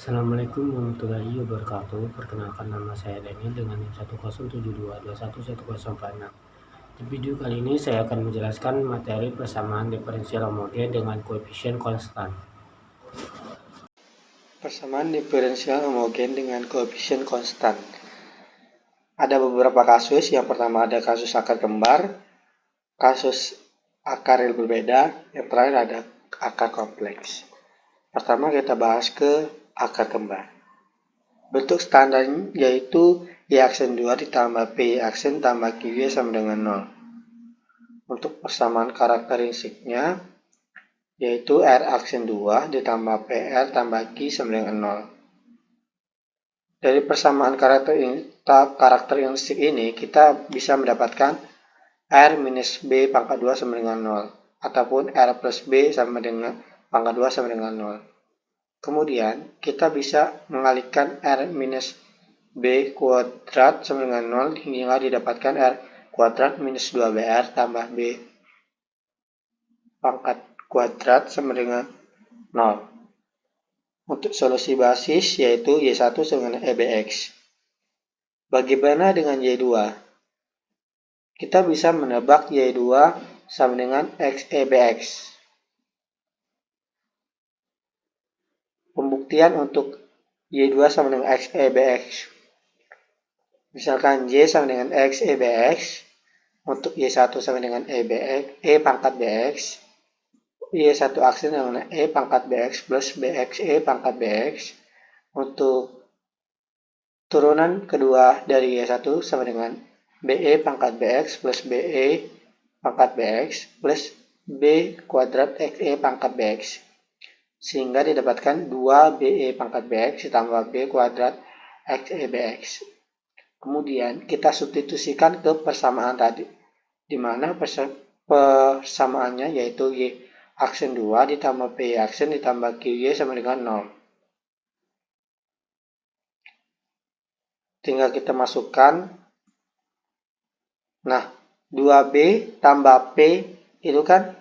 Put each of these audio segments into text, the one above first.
Assalamualaikum warahmatullahi wabarakatuh. Perkenalkan, nama saya Daniel dengan NIM 10722211046. Di video kali ini saya akan menjelaskan materi persamaan diferensial homogen dengan koefisien konstan. Persamaan diferensial homogen dengan koefisien konstan. Ada beberapa kasus. Yang pertama ada kasus akar kembar, kasus akar yang berbeda, yang terakhir ada akar kompleks. Pertama kita bahas ke akar kembar. Bentuk standarnya yaitu Y aksen 2 ditambah P aksen tambah QY sama dengan 0. Untuk persamaan karakteristiknya yaitu R aksen 2 ditambah PR tambah Q sama dengan 0. Dari persamaan karakteristik ini kita bisa mendapatkan R minus B pangkat 2 sama dengan 0 ataupun R plus B sama dengan pangkat 2 sama dengan 0. Kemudian kita bisa mengalihkan R minus B kuadrat sama dengan 0 hingga didapatkan R kuadrat minus 2BR tambah B pangkat kuadrat sama dengan 0. Untuk solusi basis yaitu Y1 sama dengan EBX. Bagaimana dengan Y2? Kita bisa menebak Y2 sama dengan XEBX. Pembuktian untuk Y2 sama dengan XEBX. Misalkan Y sama dengan XEBX, untuk Y1 sama dengan EBX, E pangkat BX, Y1 aksen sama dengan E pangkat BX plus BX E pangkat BX. Untuk turunan kedua dari Y1 sama dengan BE pangkat BX plus BE pangkat BX plus B kuadrat XE pangkat BX. Sehingga didapatkan 2BE pangkat BX ditambah B kuadrat XEBX. Kemudian kita substitusikan ke persamaan tadi, di mana persamaannya yaitu Y aksen 2 ditambah P aksen ditambah QY sama dengan 0. Tinggal kita masukkan. Nah, 2B tambah P itu kan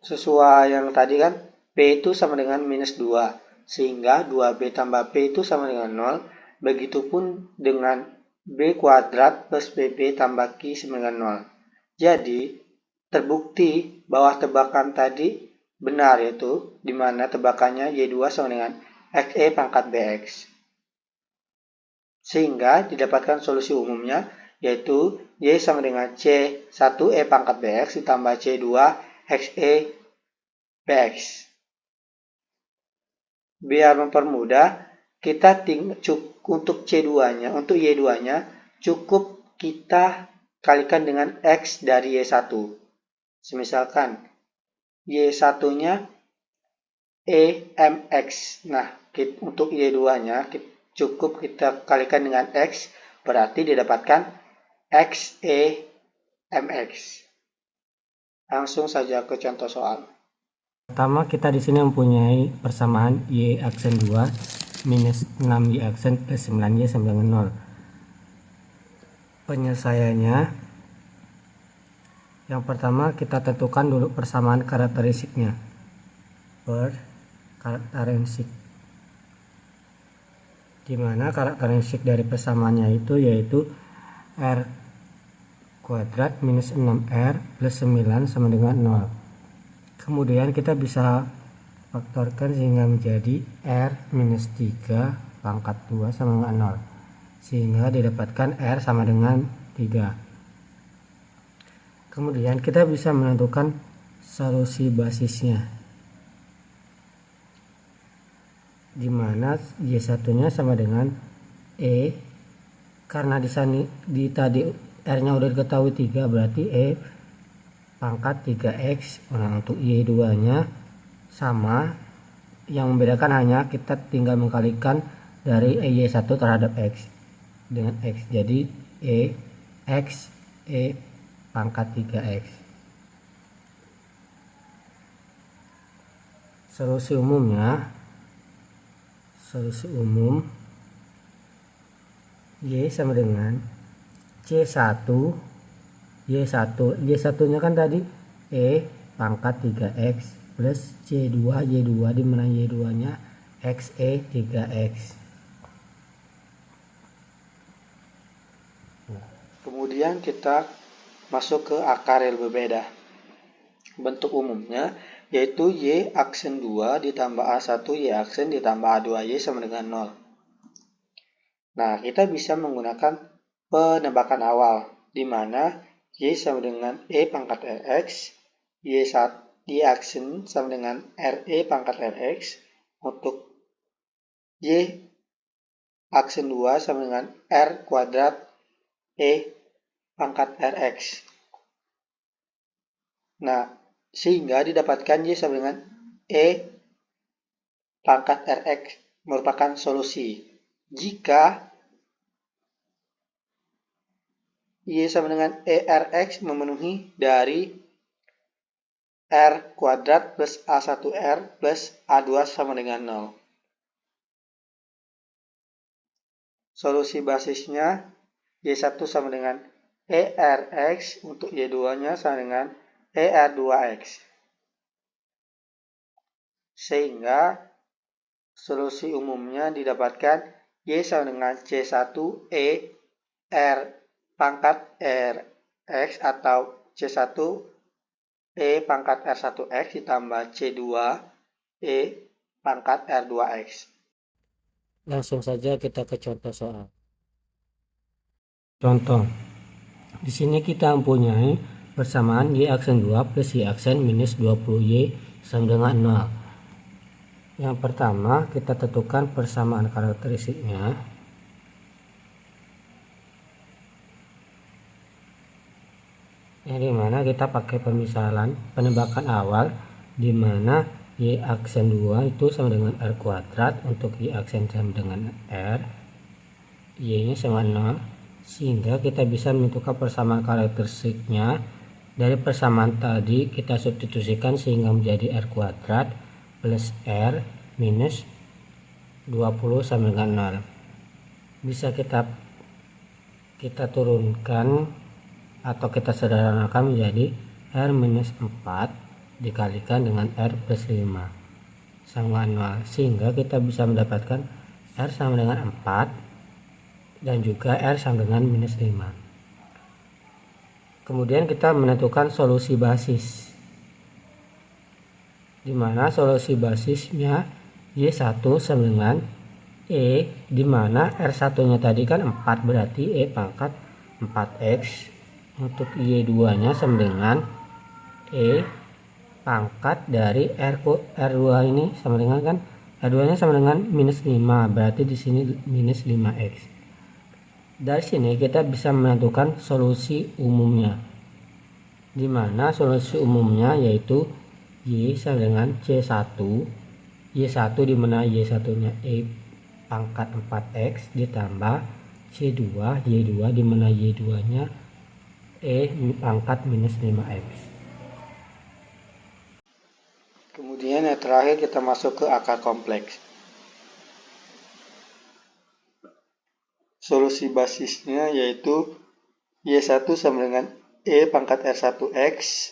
sesuai yang tadi kan, P itu sama dengan minus 2. Sehingga 2B tambah P itu sama dengan 0. Begitupun dengan B kuadrat plus BB tambah Q sama dengan 0. Jadi, terbukti bahwa tebakan tadi benar, yaitu di mana tebakannya Y2 sama dengan XE pangkat BX. Sehingga didapatkan solusi umumnya yaitu Y sama dengan C1E pangkat BX ditambah C2 XE BX. Biar mempermudah, kita untuk C2-nya, untuk Y2-nya cukup kita kalikan dengan X dari Y1. Misalkan Y1-nya EMX. Nah, untuk Y2-nya cukup kita kalikan dengan X, berarti didapatkan XEMX. Langsung saja ke contoh soal. Pertama, kita di sini mempunyai persamaan Y aksen 2 minus 6Y aksen plus 9Y sama dengan 0. Penyelesaiannya, yang pertama kita tentukan dulu persamaan karakteristiknya. Karakteristik, di mana karakteristik dari persamaannya itu yaitu R kuadrat minus 6R plus 9 sama dengan 0. Kemudian kita bisa faktorkan sehingga menjadi R minus 3 pangkat 2 sama dengan 0. Sehingga didapatkan R sama dengan 3. Kemudian kita bisa menentukan solusi basisnya, di mana Y1-nya sama dengan E. Karena di tadi R-nya udah diketahui 3, berarti E pangkat 3X. Nah, untuk Y2-nya sama, yang membedakan hanya kita tinggal mengkalikan dari Y1 terhadap X dengan X. Jadi X E pangkat 3X. Solusi umumnya, solusi umum Y sama dengan C1 Y1-nya kan tadi E pangkat 3X plus C2 Y2, di mana Y2-nya xe 3x. Kemudian kita masuk ke akar yang berbeda. Bentuk umumnya yaitu Y aksen 2 ditambah A1 Y aksen ditambah A2Y sama dengan 0. Nah, kita bisa menggunakan penebakan awal, di mana Y sama dengan E pangkat Rx, Y aksen sama dengan RE pangkat Rx, untuk Y aksen 2 sama dengan R kuadrat E pangkat Rx. Nah, sehingga didapatkan Y sama dengan E pangkat Rx merupakan solusi. Jika Y sama dengan ERX memenuhi dari R kuadrat plus A1R plus A2 sama dengan 0. Solusi basisnya Y1 sama dengan ERX, untuk Y2-nya sama dengan ER2X. Sehingga solusi umumnya didapatkan Y sama dengan C1E R pangkat Rx atau C1 E pangkat R1X ditambah C2 E pangkat R2X. Langsung saja kita ke contoh soal. Contoh. Di sini kita mempunyai persamaan Y aksen 2 plus Y aksen minus 20Y sama dengan 0. Yang pertama, kita tentukan persamaan karakteristiknya. Yang dimana kita pakai pemisahan penebakan awal, dimana Y aksen 2 itu sama dengan R kuadrat, untuk Y aksen sama dengan R, Y nya sama 0, sehingga kita bisa menentukan persamaan karakteristiknya. Dari persamaan tadi kita substitusikan sehingga menjadi R kuadrat plus R minus 20 sama dengan 0. Bisa kita turunkan atau kita sederhanakan menjadi R minus 4 dikalikan dengan R plus 5 sama 0, sehingga kita bisa mendapatkan R sama dengan 4 dan juga R sama dengan minus 5. Kemudian kita menentukan solusi basis, dimana solusi basisnya Y1 sama dengan E, dimana R1 nya tadi kan 4, berarti E pangkat 4X, untuk Y2 nya sama dengan E pangkat dari R2 ini sama dengan kan R2 nya sama dengan minus 5, berarti di sini minus 5X. Dari sini kita bisa menentukan solusi umumnya, di mana solusi umumnya yaitu Y sama dengan C1, Y1 di mana Y1-nya E pangkat 4X ditambah C2, Y2 di mana Y2-nya E pangkat minus 5X. Kemudian yang terakhir kita masuk ke akar kompleks. Solusi basisnya yaitu Y1 sama dengan E pangkat R1X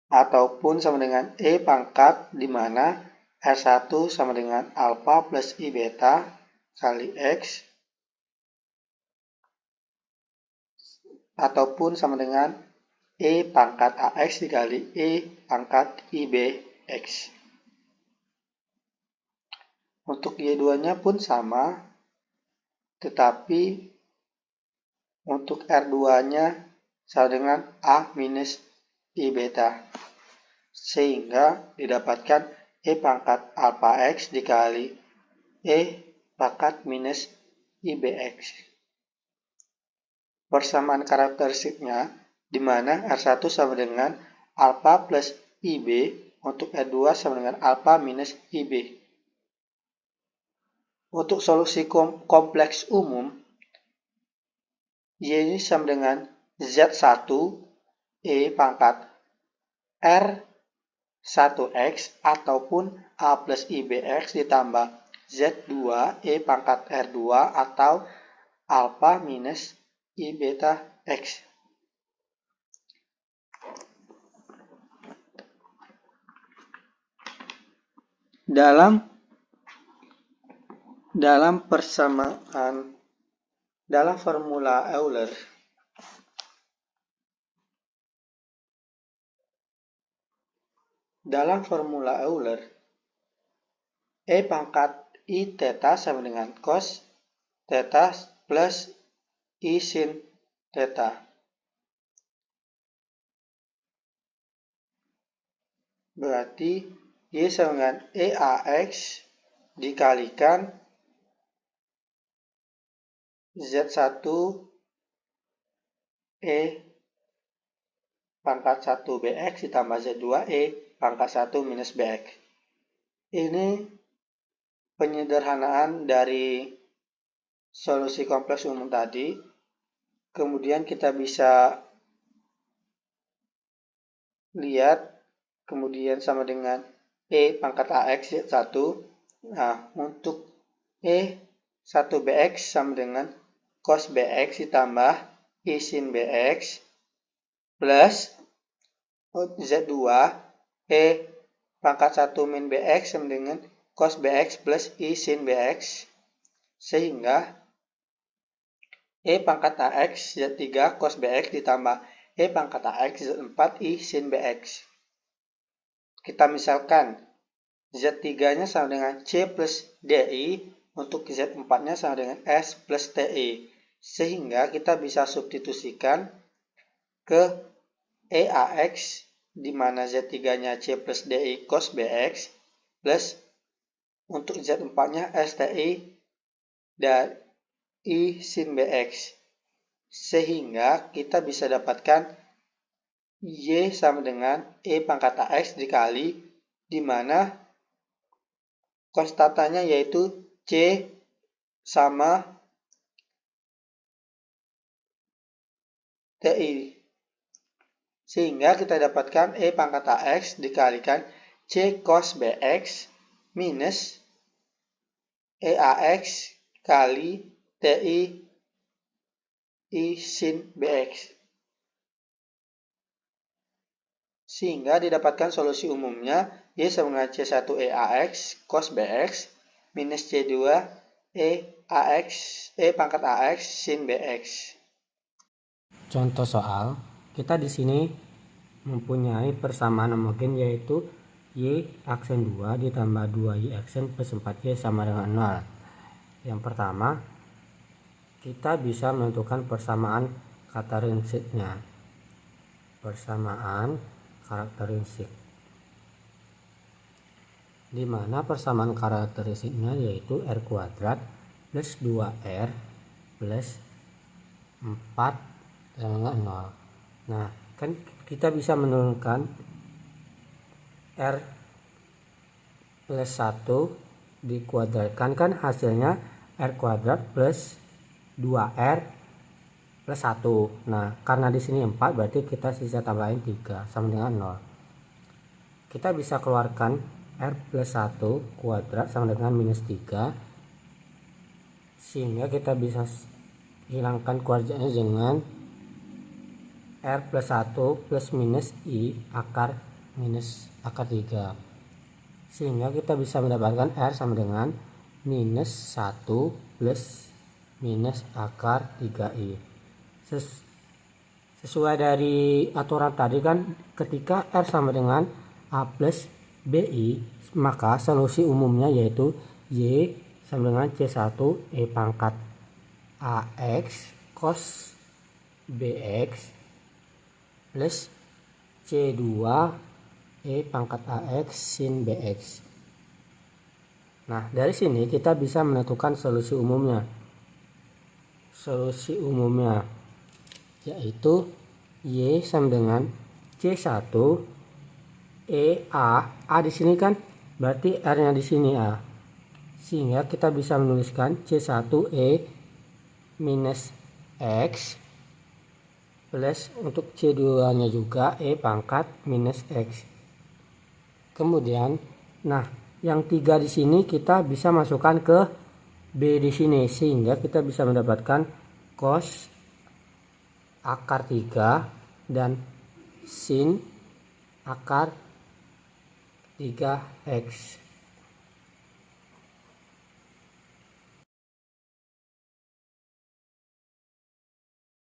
ataupun sama dengan E pangkat, di mana R1 sama dengan alpha plus I beta kali X, ataupun sama dengan E pangkat AX dikali E pangkat IBX. Untuk Y2-nya pun sama, tetapi untuk R2-nya sama dengan A minus I beta, sehingga didapatkan E pangkat alpha X dikali E pangkat minus IBX. Persamaan karakteristiknya, di mana R1 sama dengan alpha plus IB, untuk R2 sama dengan alpha minus IB. Untuk solusi kompleks umum, Y ini sama dengan Z1 E pangkat R1X ataupun A plus IBX ditambah Z2 E pangkat R2 atau alpha minus I beta X. Dalam formula Euler, E pangkat I theta sama dengan cos theta plus I sin theta. Berarti Y sama dengan EAX dikalikan Z1 E pangkat 1 BX ditambah Z2 E pangkat 1 minus BX. Ini penyederhanaan dari solusi kompleks umum tadi. Kemudian kita bisa lihat kemudian sama dengan E pangkat AX Z1. Nah, untuk E1 BX sama dengan cos BX ditambah I sin BX plus Z2 E pangkat 1 min BX sama dengan cos BX plus I sin BX, sehingga E pangkat AX Z3 cos BX ditambah E pangkat AX Z4 I sin BX. Kita misalkan Z3-nya sama dengan C plus DI, untuk Z4-nya sama dengan S plus TI. Sehingga kita bisa substitusikan ke EAX, di mana Z3-nya C plus DI cos BX, plus untuk Z4-nya STI dan I sin BX. Sehingga kita bisa dapatkan Y sama dengan E pangkat AX dikali, di mana konstantanya yaitu C sama TI. Sehingga kita dapatkan E pangkat AX dikalikan C cos BX minus EAX kali TI I sin BX. Sehingga didapatkan solusi umumnya Y sama dengan C1 EAX cos BX minus C2 E pangkat AX sin BX. Contoh soal, kita di sini mempunyai persamaan homogen yaitu Y aksen 2 ditambah 2Y aksen plus 4Y sama dengan 0. Yang pertama, kita bisa menentukan persamaan karakteristiknya. Persamaan karakteristik, di mana persamaan karakteristiknya yaitu R kuadrat plus 2R plus 4 sama 0. Nah, kan kita bisa menurunkan R plus 1 dikuadratkan, kan hasilnya R kuadrat plus 2R plus 1. Nah, karena di sini 4 berarti kita sisa tambahin 3 sama dengan 0. Kita bisa keluarkan R plus 1 kuadrat sama dengan minus 3, sehingga kita bisa hilangkan kuadratnya dengan R plus 1 plus minus I akar minus akar 3, sehingga kita bisa mendapatkan R sama dengan minus 1 plus minus akar 3I. Sesuai dari aturan tadi kan, ketika R sama dengan A plus BI, maka solusi umumnya yaitu Y sama dengan C1 E pangkat AX cos BX plus C2 E pangkat AX sin BX. Nah, dari sini kita bisa menentukan solusi umumnya. Solusi umumnya yaitu Y sama dengan C1 A di sini kan berarti R-nya di sini A. Sehingga kita bisa menuliskan C1 E minus X plus untuk C2-nya juga E pangkat minus X. Kemudian, nah, yang 3 di sini kita bisa masukkan ke B di sini, sehingga kita bisa mendapatkan cos akar 3 dan sin akar 3X.